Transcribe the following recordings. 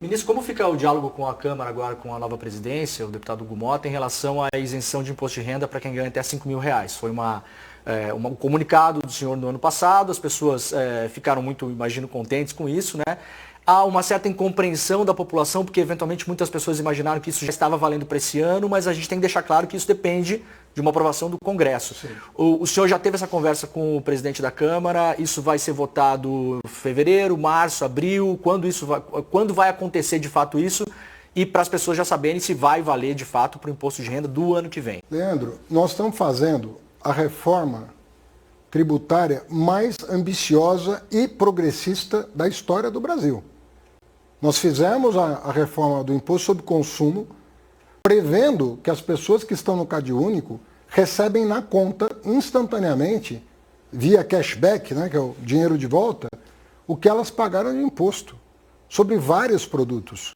Ministro, como fica o diálogo com a Câmara agora, com a nova presidência, o deputado Hugo Motta, em relação à isenção de imposto de renda para quem ganha até R$5.000? Foi um comunicado do senhor no ano passado, as pessoas ficaram muito, imagino, contentes com isso, né? Há uma certa incompreensão da população, porque eventualmente muitas pessoas imaginaram que isso já estava valendo para esse ano, mas a gente tem que deixar claro que isso depende de uma aprovação do Congresso. O senhor já teve essa conversa com o presidente da Câmara, isso vai ser votado em fevereiro, março, abril, quando vai acontecer de fato isso? E para as pessoas já saberem se vai valer de fato para o imposto de renda do ano que vem. Leandro, nós estamos fazendo a reforma tributária mais ambiciosa e progressista da história do Brasil. Nós fizemos a reforma do imposto sobre consumo, prevendo que as pessoas que estão no Cade Único recebem na conta instantaneamente, via cashback, né, que é o dinheiro de volta, o que elas pagaram de imposto sobre vários produtos.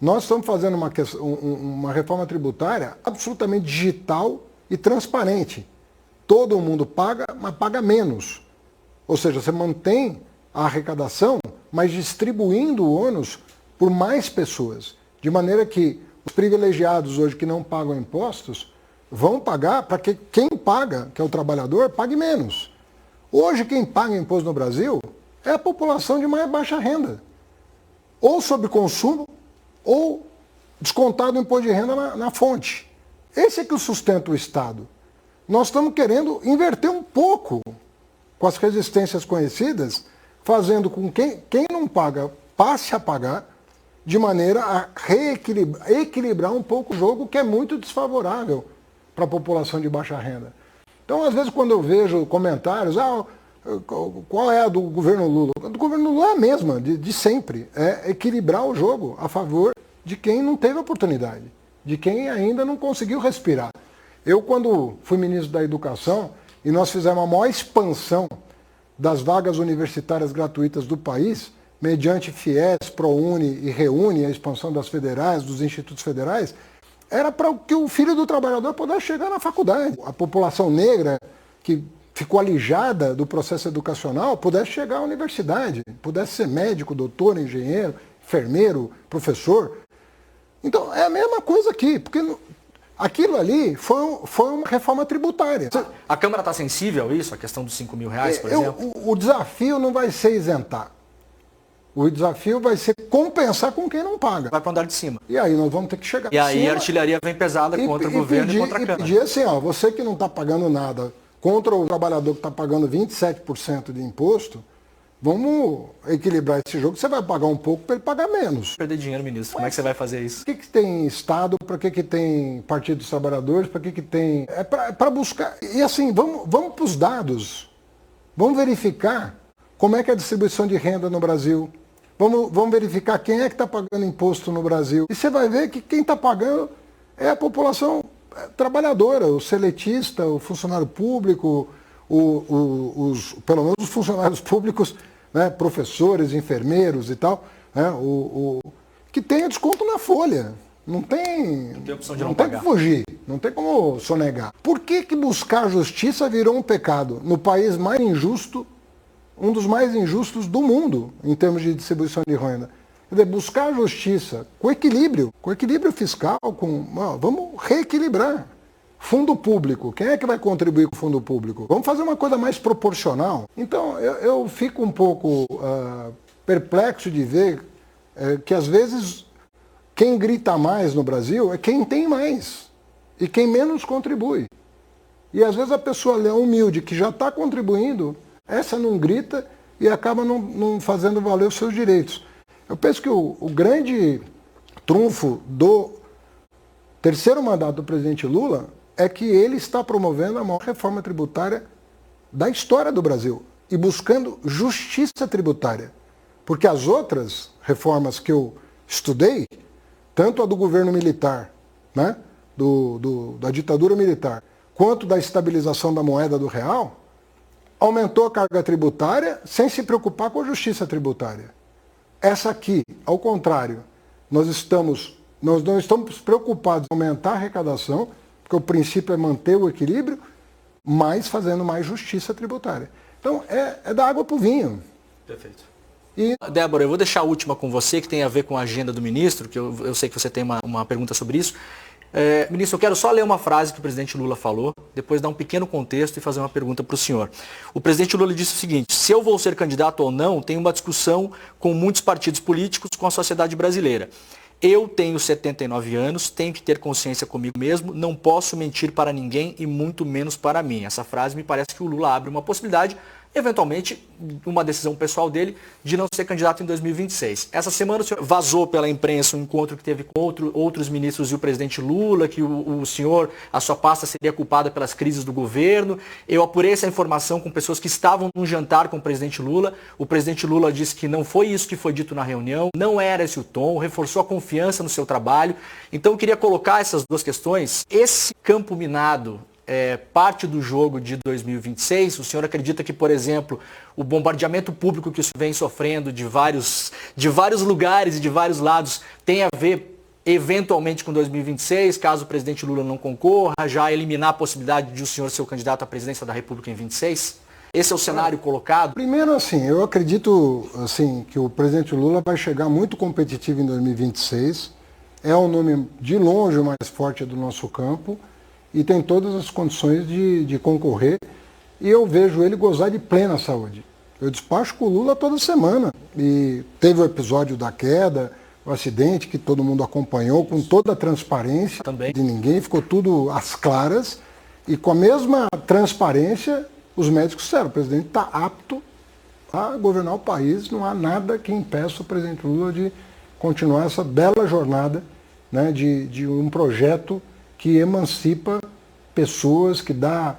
Nós estamos fazendo uma reforma tributária absolutamente digital e transparente. Todo mundo paga, mas paga menos. Ou seja, você mantém a arrecadação, mas distribuindo o ônus por mais pessoas. De maneira que os privilegiados hoje que não pagam impostos vão pagar para que quem paga, que é o trabalhador, pague menos. Hoje quem paga imposto no Brasil é a população de mais baixa renda. Ou sobre consumo, ou descontado o imposto de renda na fonte. Esse é que sustenta o Estado. Nós estamos querendo inverter um pouco com as resistências conhecidas, fazendo com que quem não paga passe a pagar, de maneira a equilibrar um pouco o jogo, que é muito desfavorável para a população de baixa renda. Então, às vezes, quando eu vejo comentários, qual é a do governo Lula? A do governo Lula é a mesma, de sempre. É equilibrar o jogo a favor de quem não teve oportunidade, de quem ainda não conseguiu respirar. Eu, quando fui ministro da Educação, e nós fizemos a maior expansão das vagas universitárias gratuitas do país, mediante FIES, ProUni e ReUni, a expansão das federais, dos institutos federais, era para que o filho do trabalhador pudesse chegar na faculdade. A população negra, que ficou alijada do processo educacional, pudesse chegar à universidade, pudesse ser médico, doutor, engenheiro, enfermeiro, professor. Então, é a mesma coisa aqui, porque aquilo ali foi uma reforma tributária. A Câmara está sensível a isso, a questão dos R$5.000, por exemplo? O desafio não vai ser isentar. O desafio vai ser compensar com quem não paga. Vai para o andar de cima. E aí nós vamos ter que chegar. E aí a artilharia vem pesada contra o governo e contra a Câmara. E pedir assim, você que não está pagando nada, contra o trabalhador que está pagando 27% de imposto, vamos equilibrar esse jogo, você vai pagar um pouco para ele pagar menos. Perder dinheiro, ministro, como é que você vai fazer isso? Por que tem Estado, para que tem Partido dos Trabalhadores, para que tem... É para buscar... E assim, vamos para os dados. Vamos verificar como é que é a distribuição de renda no Brasil. Vamos verificar quem é que está pagando imposto no Brasil. E você vai ver que quem está pagando é a população trabalhadora, o seletista, o funcionário público, pelo menos os funcionários públicos, né, professores, enfermeiros e tal, né, que tenha desconto na folha. Não tem opção de não tem pagar. Como fugir, não tem como sonegar. Por que buscar justiça virou um pecado no país mais injusto, um dos mais injustos do mundo em termos de distribuição de renda? Quer dizer, buscar justiça com equilíbrio fiscal, vamos reequilibrar. Fundo público, quem é que vai contribuir com o fundo público? Vamos fazer uma coisa mais proporcional. Então, eu fico um pouco perplexo de ver que, às vezes, quem grita mais no Brasil é quem tem mais e quem menos contribui. E, às vezes, a pessoa humilde que já está contribuindo, essa não grita e acaba não fazendo valer os seus direitos. Eu penso que o grande trunfo do terceiro mandato do presidente Lula é que ele está promovendo a maior reforma tributária da história do Brasil e buscando justiça tributária. Porque as outras reformas que eu estudei, tanto a do governo militar, né, da ditadura militar, quanto da estabilização da moeda do real, aumentou a carga tributária sem se preocupar com a justiça tributária. Essa aqui, ao contrário, nós não estamos preocupados em aumentar a arrecadação, porque o princípio é manter o equilíbrio, mas fazendo mais justiça tributária. Então, é da água para o vinho. Perfeito. E Débora, eu vou deixar a última com você, que tem a ver com a agenda do ministro, que eu sei que você tem uma pergunta sobre isso. Ministro, eu quero só ler uma frase que o presidente Lula falou, depois dar um pequeno contexto e fazer uma pergunta para o senhor. O presidente Lula disse o seguinte: se eu vou ser candidato ou não, tem uma discussão com muitos partidos políticos, com a sociedade brasileira. Eu tenho 79 anos, tenho que ter consciência comigo mesmo, não posso mentir para ninguém e muito menos para mim. Essa frase me parece que o Lula abre uma possibilidade, eventualmente, uma decisão pessoal dele de não ser candidato em 2026. Essa semana o senhor vazou pela imprensa um encontro que teve com outros ministros e o presidente Lula, que o senhor, a sua pasta seria culpada pelas crises do governo. Eu apurei essa informação com pessoas que estavam num jantar com o presidente Lula. O presidente Lula disse que não foi isso que foi dito na reunião, não era esse o tom, reforçou a confiança no seu trabalho. Então eu queria colocar essas duas questões. Esse campo minado parte do jogo de 2026? O senhor acredita que, por exemplo, o bombardeamento público que o senhor vem sofrendo de vários lugares e de vários lados tem a ver eventualmente com 2026, caso o presidente Lula não concorra, já eliminar a possibilidade de o senhor ser o candidato à presidência da República em 26? Esse é o cenário colocado? Primeiro, assim, eu acredito assim, que o presidente Lula vai chegar muito competitivo em 2026. É o nome de longe o mais forte do nosso campo e tem todas as condições de concorrer. E eu vejo ele gozar de plena saúde. Eu despacho com o Lula toda semana. E teve o episódio da queda, o acidente que todo mundo acompanhou com toda a transparência Também. de ninguém, ficou tudo às claras. E com a mesma transparência, os médicos disseram: o presidente está apto a governar o país, não há nada que impeça o presidente Lula de continuar essa bela jornada, né, de um projeto que emancipa pessoas, que dá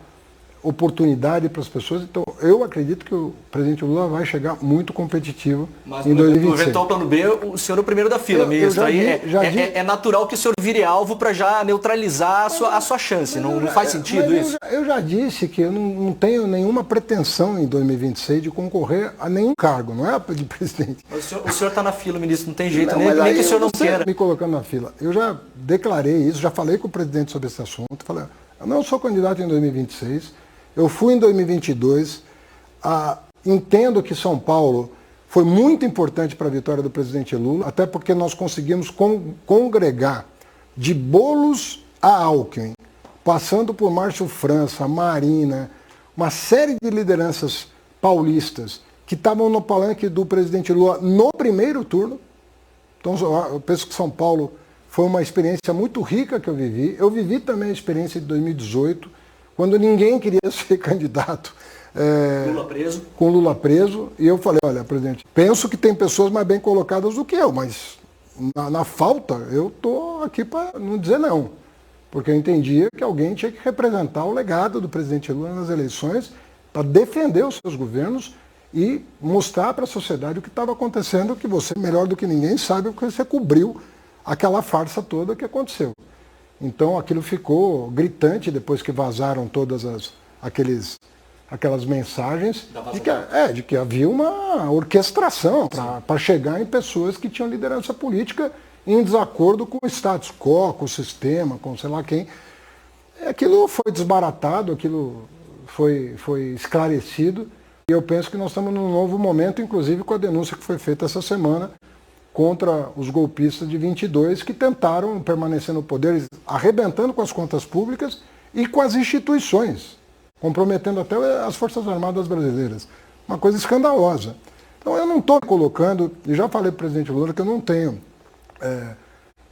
oportunidade para as pessoas. Então, eu acredito que o presidente Lula vai chegar muito competitivo em 2026. No eventual plano B, o senhor é o primeiro da fila, ministro. É natural que o senhor vire alvo para já neutralizar a sua chance. Não faz sentido isso? Eu já disse que eu não tenho nenhuma pretensão em 2026 de concorrer a nenhum cargo, não é de presidente. O senhor está na fila, ministro, não tem jeito, nem que o senhor não queira. Me colocando na fila. Eu já declarei isso, já falei com o presidente sobre esse assunto. Falei: eu não sou candidato em 2026. Eu fui em 2022, entendo que São Paulo foi muito importante para a vitória do presidente Lula, até porque nós conseguimos congregar de Boulos a Alckmin, passando por Márcio França, Marina, uma série de lideranças paulistas que estavam no palanque do presidente Lula no primeiro turno. Então eu penso que São Paulo foi uma experiência muito rica que eu vivi. Eu vivi também a experiência de 2018, quando ninguém queria ser candidato Lula preso. Com Lula preso. E eu falei: olha, presidente, penso que tem pessoas mais bem colocadas do que eu, mas na falta eu estou aqui para não dizer não. Porque eu entendia que alguém tinha que representar o legado do presidente Lula nas eleições para defender os seus governos e mostrar para a sociedade o que estava acontecendo, que você, melhor do que ninguém, sabe, porque você cobriu aquela farsa toda que aconteceu. Então aquilo ficou gritante depois que vazaram todas aquelas mensagens de que havia uma orquestração para chegar em pessoas que tinham liderança política em desacordo com o status quo, com o sistema, com sei lá quem. Aquilo foi desbaratado, aquilo foi esclarecido, e eu penso que nós estamos num novo momento, inclusive com a denúncia que foi feita essa semana contra os golpistas de 22 que tentaram permanecer no poder, arrebentando com as contas públicas e com as instituições, comprometendo até as Forças Armadas brasileiras. Uma coisa escandalosa. Então eu não estou colocando, e já falei para o presidente Lula que eu não tenho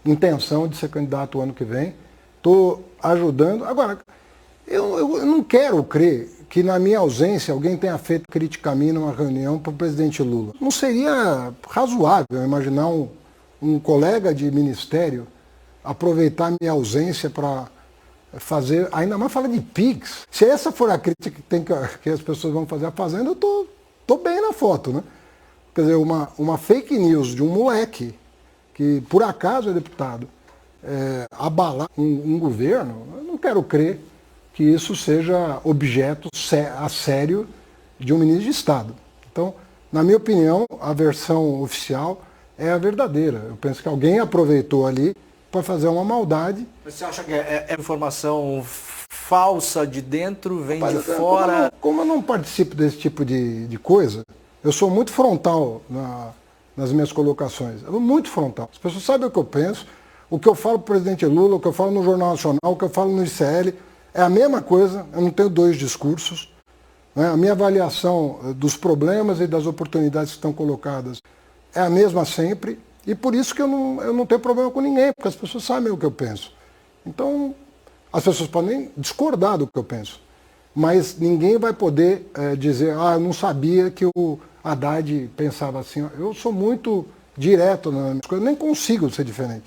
intenção de ser candidato o ano que vem, estou ajudando. Agora, eu não quero crer que na minha ausência alguém tenha feito crítica a mim numa reunião para o presidente Lula. Não seria razoável imaginar um colega de ministério aproveitar minha ausência para fazer, ainda mais falar de PIX. Se essa for a crítica que as pessoas vão fazer à Fazenda, eu tô bem na foto, né? Quer dizer, uma fake news de um moleque que por acaso é deputado abalar um governo, eu não quero crer que isso seja objeto a sério de um ministro de Estado. Então, na minha opinião, a versão oficial é a verdadeira. Eu penso que alguém aproveitou ali para fazer uma maldade. Você acha que é informação falsa de dentro, vem de fora? Como eu não participo desse tipo de coisa, Eu sou muito frontal nas minhas colocações. Eu sou muito frontal. As pessoas sabem o que eu penso, o que eu falo para o presidente Lula, o que eu falo no Jornal Nacional, o que eu falo no ICL. É a mesma coisa, eu não tenho dois discursos. Né? A minha avaliação dos problemas e das oportunidades que estão colocadas é a mesma sempre. E por isso que eu não tenho problema com ninguém, porque as pessoas sabem o que eu penso. Então, as pessoas podem discordar do que eu penso. Mas ninguém vai poder dizer, eu não sabia que o Haddad pensava assim. Eu sou muito direto nas minhas coisas, nem consigo ser diferente.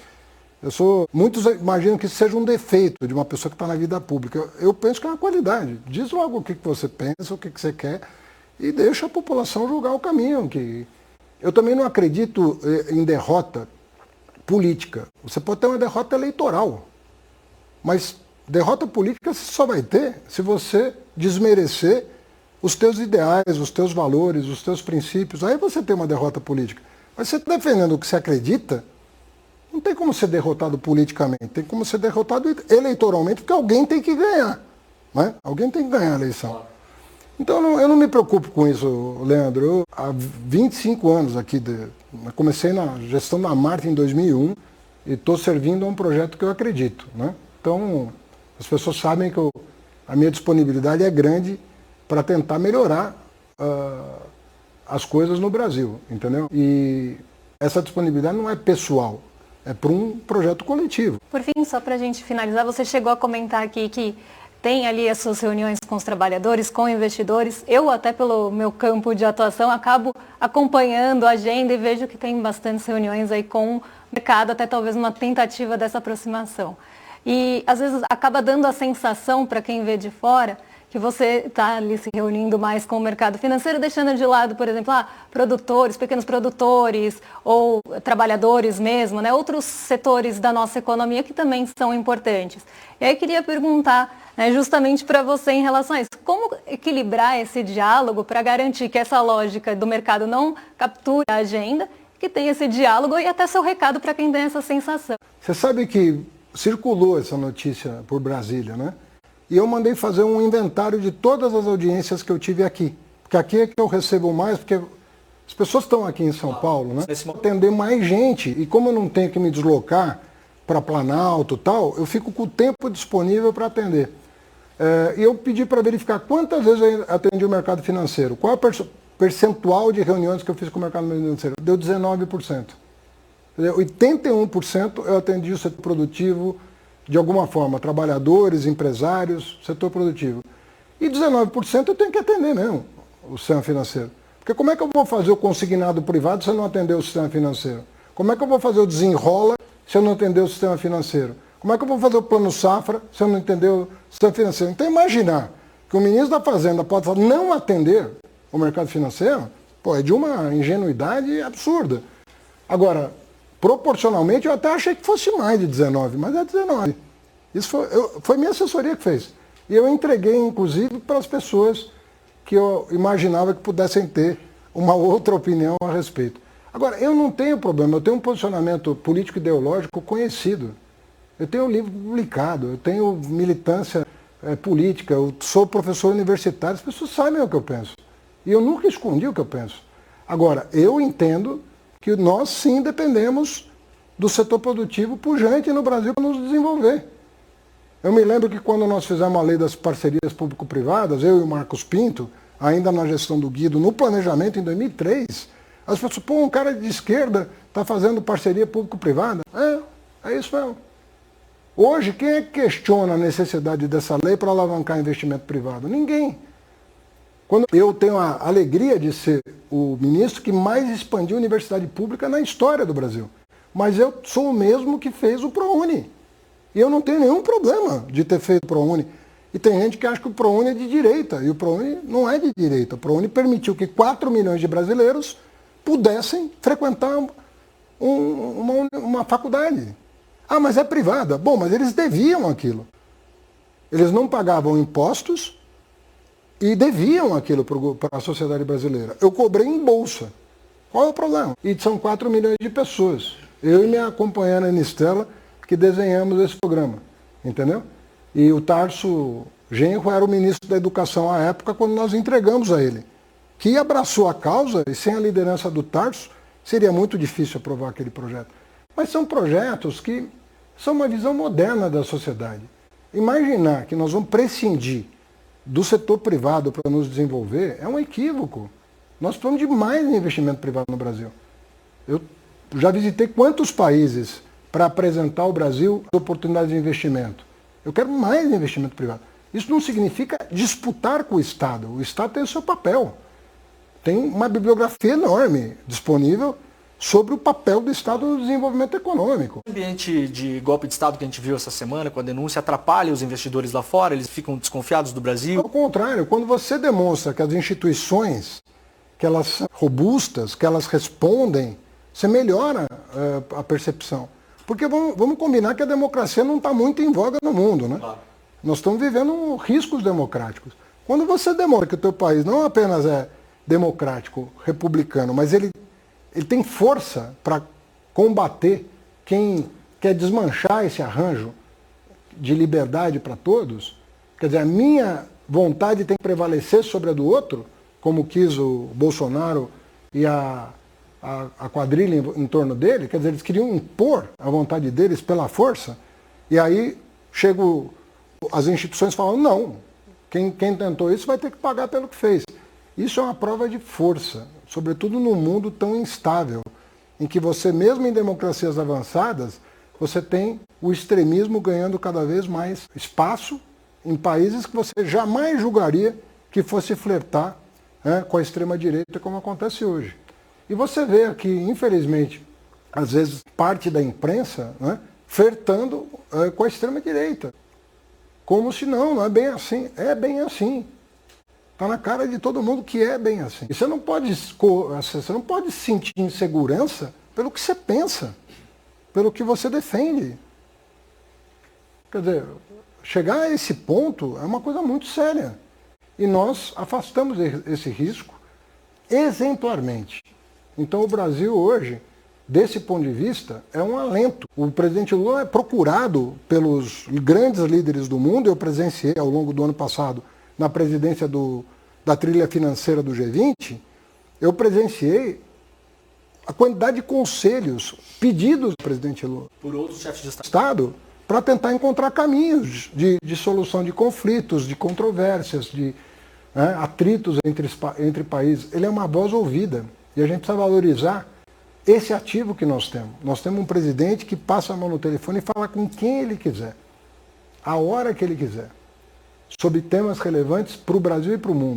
Muitos imaginam que isso seja um defeito de uma pessoa que está na vida pública. Eu penso que é uma qualidade. Diz logo o que você pensa, o que você quer, e deixa a população julgar o caminho. Eu também não acredito em derrota política. Você pode ter uma derrota eleitoral, mas derrota política você só vai ter se você desmerecer os teus ideais, os teus valores, os teus princípios. Aí você tem uma derrota política. Mas você está defendendo o que você acredita, não tem como ser derrotado politicamente, tem como ser derrotado eleitoralmente, porque alguém tem que ganhar. Né? Alguém tem que ganhar a eleição. Então eu não me preocupo com isso, Leandro. Eu, há 25 anos aqui, comecei na gestão da Marta em 2001 e estou servindo a um projeto que eu acredito. Né? Então as pessoas sabem que a minha disponibilidade é grande para tentar melhorar as coisas no Brasil, entendeu? E essa disponibilidade não é pessoal. É para um projeto coletivo. Por fim, só para a gente finalizar, você chegou a comentar aqui que tem ali as suas reuniões com os trabalhadores, com investidores. Eu, até pelo meu campo de atuação, acabo acompanhando a agenda e vejo que tem bastantes reuniões aí com o mercado, até talvez uma tentativa dessa aproximação. E, às vezes, acaba dando a sensação, para quem vê de fora, que você está ali se reunindo mais com o mercado financeiro, deixando de lado, por exemplo, produtores, pequenos produtores ou trabalhadores mesmo, né, outros setores da nossa economia que também são importantes. E aí queria perguntar, né, justamente para você em relação a isso, como equilibrar esse diálogo para garantir que essa lógica do mercado não capture a agenda, que tenha esse diálogo e até seu recado para quem tem essa sensação. Você sabe que circulou essa notícia por Brasília, né? E eu mandei fazer um inventário de todas as audiências que eu tive aqui. Porque aqui é que eu recebo mais, porque as pessoas estão aqui em São Paulo, né? Atender mais gente. E como eu não tenho que me deslocar para Planalto e tal, eu fico com o tempo disponível para atender. E eu pedi para verificar quantas vezes eu atendi o mercado financeiro. Qual é o percentual de reuniões que eu fiz com o mercado financeiro? Deu 19%. 81% eu atendi o setor produtivo, de alguma forma, trabalhadores, empresários, setor produtivo. E 19% eu tenho que atender mesmo o sistema financeiro. Porque como é que eu vou fazer o consignado privado se eu não atender o sistema financeiro? Como é que eu vou fazer o desenrola se eu não atender o sistema financeiro? Como é que eu vou fazer o plano safra se eu não entender o sistema financeiro? Então imaginar que o ministro da Fazenda pode não atender o mercado financeiro, é de uma ingenuidade absurda. Agora, proporcionalmente, eu até achei que fosse mais de 19, mas é 19. Isso foi minha assessoria que fez. E eu entreguei, inclusive, para as pessoas que eu imaginava que pudessem ter uma outra opinião a respeito. Agora, eu não tenho problema, eu tenho um posicionamento político-ideológico conhecido. Eu tenho livro publicado, eu tenho militância política, eu sou professor universitário, as pessoas sabem o que eu penso. E eu nunca escondi o que eu penso. Agora, eu entendo que nós sim dependemos do setor produtivo pujante no Brasil para nos desenvolver. Eu me lembro que quando nós fizemos a lei das parcerias público-privadas, eu e o Marcos Pinto, ainda na gestão do Guido, no planejamento em 2003, as pessoas, um cara de esquerda está fazendo parceria público-privada? É isso mesmo. Hoje, quem é que questiona a necessidade dessa lei para alavancar investimento privado? Ninguém. Quando eu tenho a alegria de ser o ministro que mais expandiu a universidade pública na história do Brasil. Mas eu sou o mesmo que fez o ProUni. E eu não tenho nenhum problema de ter feito o ProUni. E tem gente que acha que o ProUni é de direita. E o ProUni não é de direita. O ProUni permitiu que 4 milhões de brasileiros pudessem frequentar uma faculdade. Mas é privada. Bom, mas eles deviam aquilo. Eles não pagavam impostos e deviam aquilo para a sociedade brasileira. Eu cobrei em bolsa. Qual é o problema? E são 4 milhões de pessoas. Eu e minha companheira Anistela que desenhamos esse programa. Entendeu? E o Tarso Genro era o ministro da Educação à época quando nós entregamos a ele. que abraçou a causa e sem a liderança do Tarso seria muito difícil aprovar aquele projeto. Mas são projetos que são uma visão moderna da sociedade. Imaginar que nós vamos prescindir do setor privado para nos desenvolver é um equívoco. Nós precisamos de mais investimento privado no Brasil. Eu já visitei quantos países para apresentar ao Brasil oportunidades de investimento. Eu quero mais investimento privado. Isso não significa disputar com o Estado. O Estado tem o seu papel. Tem uma bibliografia enorme disponível sobre o papel do Estado no desenvolvimento econômico. O ambiente de golpe de Estado que a gente viu essa semana, com a denúncia, atrapalha os investidores lá fora? Eles ficam desconfiados do Brasil? Ao contrário, quando você demonstra que as instituições, que elas são robustas, que elas respondem, você melhora a percepção. Porque vamos combinar que a democracia não está muito em voga no mundo, né? Claro. Nós estamos vivendo riscos democráticos. Quando você demonstra que o teu país não apenas é democrático, republicano, mas ele tem força para combater quem quer desmanchar esse arranjo de liberdade para todos, quer dizer, a minha vontade tem que prevalecer sobre a do outro, como quis o Bolsonaro e a quadrilha em torno dele, quer dizer, eles queriam impor a vontade deles pela força, e aí as instituições falam, não, quem tentou isso vai ter que pagar pelo que fez. Isso é uma prova de força, sobretudo num mundo tão instável, em que você, mesmo em democracias avançadas, você tem o extremismo ganhando cada vez mais espaço em países que você jamais julgaria que fosse flertar com a extrema-direita, como acontece hoje. E você vê aqui, infelizmente, às vezes parte da imprensa flertando com a extrema-direita. Como se não é bem assim. É bem assim. Está na cara de todo mundo que é bem assim. E você não pode sentir insegurança pelo que você pensa, pelo que você defende. Quer dizer, chegar a esse ponto é uma coisa muito séria. E nós afastamos esse risco exemplarmente. Então o Brasil hoje, desse ponto de vista, é um alento. O presidente Lula é procurado pelos grandes líderes do mundo. Eu presenciei ao longo do ano passado, na presidência da trilha financeira do G20, eu presenciei a quantidade de conselhos pedidos do presidente Lula por outros chefes de Estado para tentar encontrar caminhos de solução de conflitos, de controvérsias, de atritos entre países. Ele é uma voz ouvida e a gente precisa valorizar esse ativo que nós temos. Nós temos um presidente que passa a mão no telefone e fala com quem ele quiser, a hora que ele quiser, sobre temas relevantes para o Brasil e para o mundo.